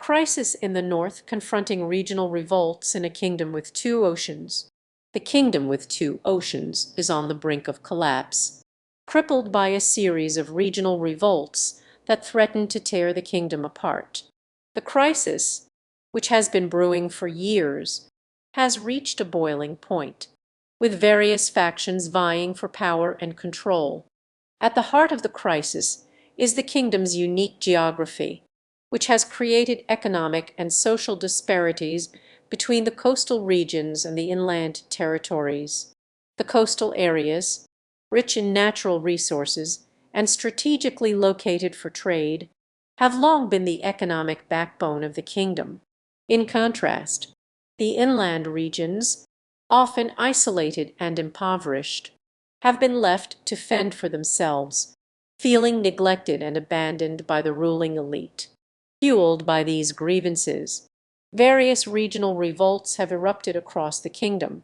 Crisis in the north confronting regional revolts in a kingdom with two oceans. The kingdom with two oceans is on the brink of collapse, crippled by a series of regional revolts that threaten to tear the kingdom apart. The crisis, which has been brewing for years, has reached a boiling point, with various factions vying for power and control. At the heart of the crisis is the kingdom's unique geography, which has created economic and social disparities between the coastal regions and the inland territories. The coastal areas, rich in natural resources and strategically located for trade, have long been the economic backbone of the kingdom. In contrast, the inland regions, often isolated and impoverished, have been left to fend for themselves, feeling neglected and abandoned by the ruling elite. Fueled by these grievances, various regional revolts have erupted across the kingdom,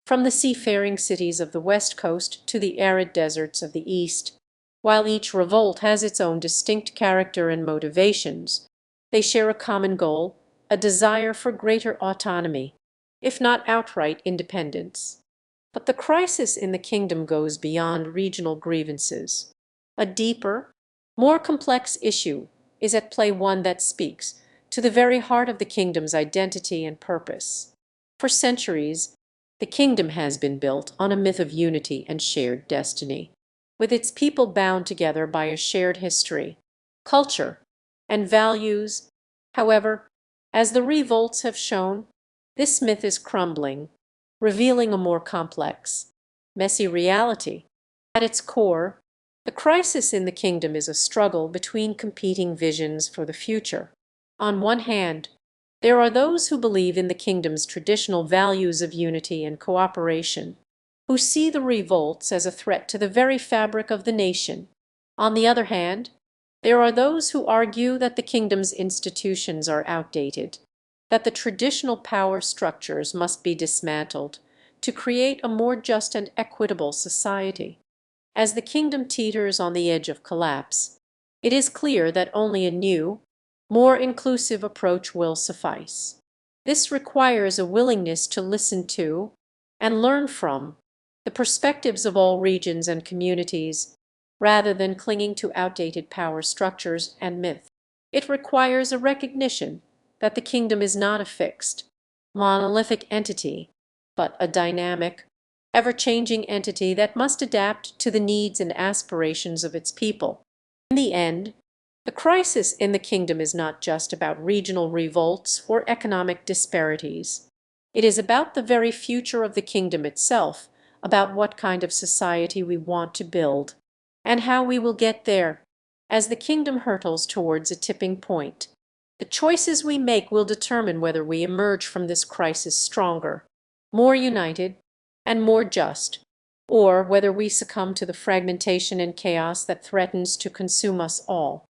from the seafaring cities of the west coast to the arid deserts of the east. While each revolt has its own distinct character and motivations, they share a common goal, a desire for greater autonomy, if not outright independence. But the crisis in the kingdom goes beyond regional grievances. A deeper, more complex issue is at play, one that speaks to the very heart of the kingdom's identity and purpose. For centuries, the kingdom has been built on a myth of unity and shared destiny, with its people bound together by a shared history, culture, and values. However, as the revolts have shown, this myth is crumbling, revealing a more complex, messy reality. At its core, the crisis in the kingdom is a struggle between competing visions for the future. On one hand, there are those who believe in the kingdom's traditional values of unity and cooperation, who see the revolts as a threat to the very fabric of the nation. On the other hand, there are those who argue that the kingdom's institutions are outdated, that the traditional power structures must be dismantled to create a more just and equitable society. As the kingdom teeters on the edge of collapse, it is clear that only a new, more inclusive approach will suffice. This requires a willingness to listen to and learn from the perspectives of all regions and communities, rather than clinging to outdated power structures and myth. It requires a recognition that the kingdom is not a fixed, monolithic entity, but a dynamic, ever-changing entity that must adapt to the needs and aspirations of its people. In the end, the crisis in the kingdom is not just about regional revolts or economic disparities. It is about the very future of the kingdom itself, about what kind of society we want to build, and how we will get there. As the kingdom hurtles towards a tipping point, the choices we make will determine whether we emerge from this crisis stronger, more united, and more just, or whether we succumb to the fragmentation and chaos that threatens to consume us all.